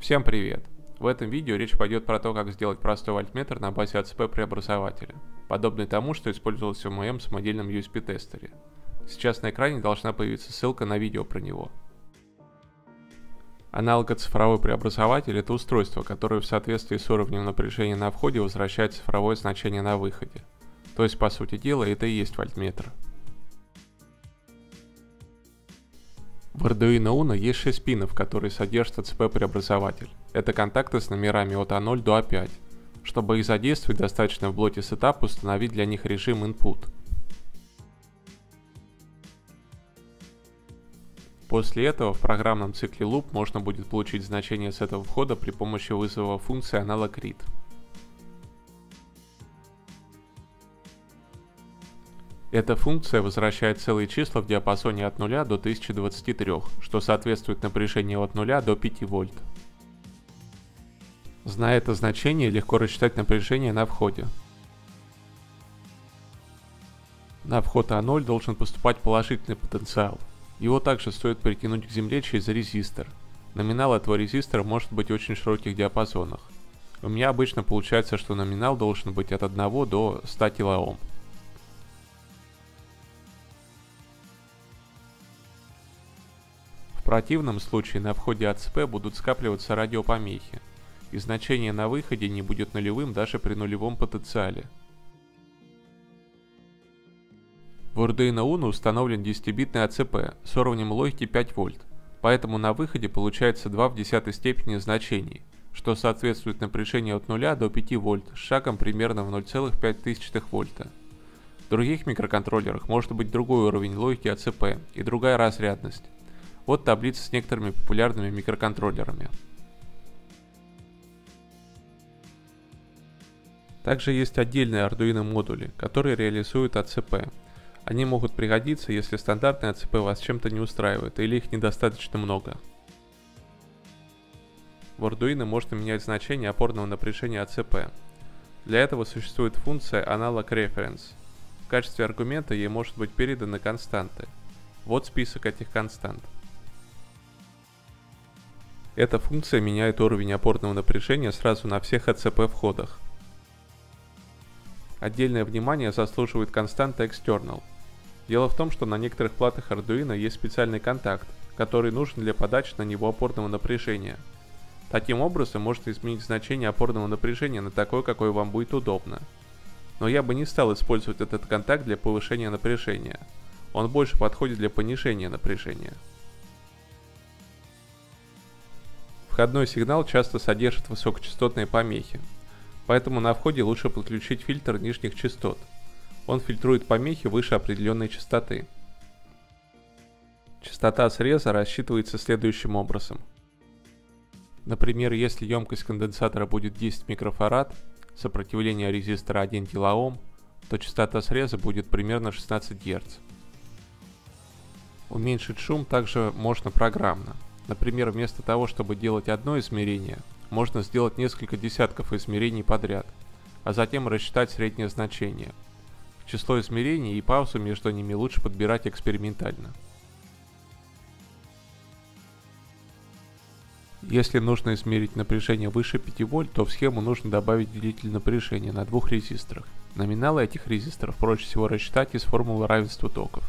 Всем привет! В этом видео речь пойдет про то, как сделать простой вольтметр на базе АЦП преобразователя, подобный тому, что использовался в моем самодельном USB-тестере. Сейчас на экране должна появиться ссылка на видео про него. Аналогоцифровой преобразователь — это устройство, которое в соответствии с уровнем напряжения на входе возвращает цифровое значение на выходе. То есть, по сути дела, это и есть вольтметр. В Arduino Uno есть 6 пинов, которые содержат АЦП-преобразователь. Это контакты с номерами от А0 до А5. Чтобы их задействовать, достаточно в блоке Setup установить для них режим Input. После этого в программном цикле Loop можно будет получить значение с этого входа при помощи вызова функции analogRead. Эта функция возвращает целые числа в диапазоне от 0 до 1023, что соответствует напряжению от 0 до 5 вольт. Зная это значение, легко рассчитать напряжение на входе. На вход А0 должен поступать положительный потенциал. Его также стоит притянуть к земле через резистор. Номинал этого резистора может быть в очень широких диапазонах. У меня обычно получается, что номинал должен быть от 1 до 100 кОм. В противном случае на входе АЦП будут скапливаться радиопомехи, и значение на выходе не будет нулевым даже при нулевом потенциале. В Arduino Uno установлен 10-битный АЦП с уровнем логики 5 вольт, поэтому на выходе получается 2 в 10 степени значений, что соответствует напряжению от 0 до 5 вольт с шагом примерно в 0,005 вольта. В других микроконтроллерах может быть другой уровень логики АЦП и другая разрядность. Вот таблица с некоторыми популярными микроконтроллерами. Также есть отдельные Arduino модули, которые реализуют АЦП. Они могут пригодиться, если стандартные АЦП вас чем-то не устраивает или их недостаточно много. В Arduino можно менять значение опорного напряжения АЦП. Для этого существует функция analogReference. В качестве аргумента ей может быть переданы константы. Вот список этих констант. Эта функция меняет уровень опорного напряжения сразу на всех АЦП входах. Отдельное внимание заслуживает константа External. Дело в том, что на некоторых платах Arduino есть специальный контакт, который нужен для подачи на него опорного напряжения. Таким образом, можно изменить значение опорного напряжения на такое, какое вам будет удобно. Но я бы не стал использовать этот контакт для повышения напряжения. Он больше подходит для понижения напряжения. Входной сигнал часто содержит высокочастотные помехи, поэтому на входе лучше подключить фильтр нижних частот. Он фильтрует помехи выше определенной частоты. Частота среза рассчитывается следующим образом. Например, если емкость конденсатора будет 10 микрофарад, сопротивление резистора 1 кОм, то частота среза будет примерно 16 Гц. Уменьшить шум также можно программно. Например, вместо того, чтобы делать одно измерение, можно сделать несколько десятков измерений подряд, а затем рассчитать среднее значение. Число измерений и паузу между ними лучше подбирать экспериментально. Если нужно измерить напряжение выше 5 вольт, то в схему нужно добавить делитель напряжения на двух резисторах. Номиналы этих резисторов проще всего рассчитать из формулы равенства токов.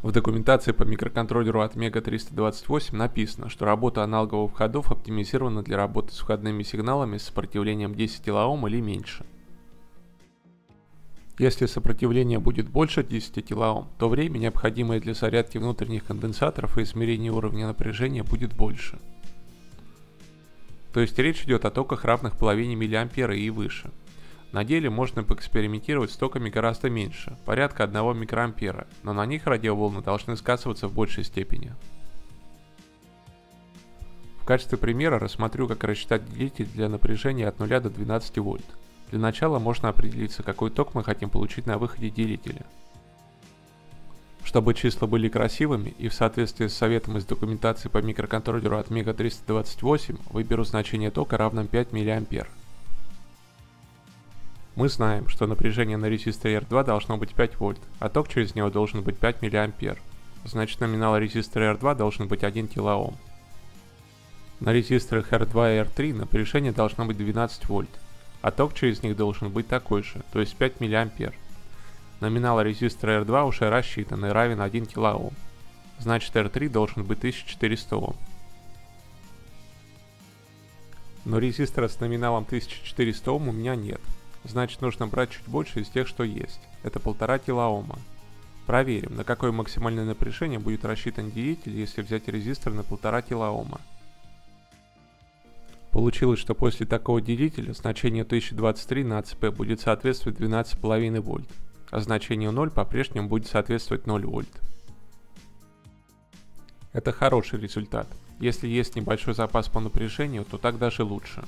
В документации по микроконтроллеру от Mega 328 написано, что работа аналоговых входов оптимизирована для работы с входными сигналами с сопротивлением 10 кОм или меньше. Если сопротивление будет больше 10 кОм, то время, необходимое для зарядки внутренних конденсаторов и измерения уровня напряжения, будет больше. То есть речь идет о токах, равных половине миллиампера и выше. На деле можно поэкспериментировать с токами гораздо меньше, порядка 1 микроампера, но на них радиоволны должны сказываться в большей степени. В качестве примера рассмотрю, как рассчитать делитель для напряжения от 0 до 12 вольт. Для начала можно определиться, какой ток мы хотим получить на выходе делителя. Чтобы числа были красивыми и в соответствии с советом из документации по микроконтроллеру от Mega 328, выберу значение тока равным 5 мА. Мы знаем, что напряжение на резисторе R2 должно быть 5 вольт, а ток через него должен быть 5 мА. Значит, номинал резистора R2 должен быть 1 кОм. На резисторах R2 и R3 напряжение должно быть 12 вольт, а ток через них должен быть такой же, то есть 5 мА. Номинал резистора R2 уже рассчитан и равен 1 кОм, значит R3 должен быть 1400 Ом. Но резистора с номиналом 1400 Ом у меня нет, значит нужно брать чуть больше из тех, что есть, это 1,5 кОма. Проверим, на какое максимальное напряжение будет рассчитан делитель, если взять резистор на 1,5 кОма. Получилось, что после такого делителя значение 1023 на АЦП будет соответствовать 12,5 вольт, а значение 0 по-прежнему будет соответствовать 0 вольт. Это хороший результат. Если есть небольшой запас по напряжению, то так даже лучше.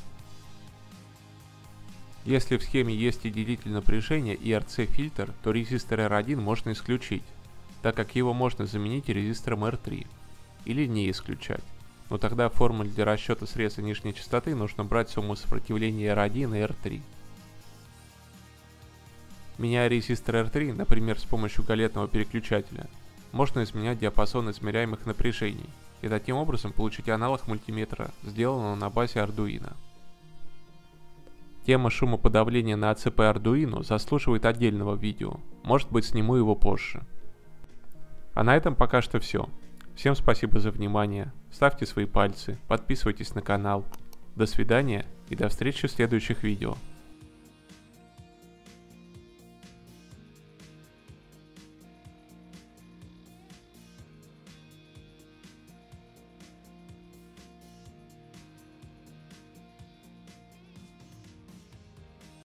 Если в схеме есть и делитель напряжения, и RC-фильтр, то резистор R1 можно исключить, так как его можно заменить резистором R3, или не исключать. Но тогда в формуле для расчета среза нижней частоты нужно брать сумму сопротивления R1 и R3. Меняя резистор R3, например, с помощью галетного переключателя, можно изменять диапазон измеряемых напряжений и таким образом получить аналог мультиметра, сделанного на базе Arduino. Тема шумоподавления на АЦП Arduino заслуживает отдельного видео, может быть, сниму его позже. А на этом пока что все. Всем спасибо за внимание, ставьте свои пальцы, подписывайтесь на канал. До свидания и до встречи в следующих видео.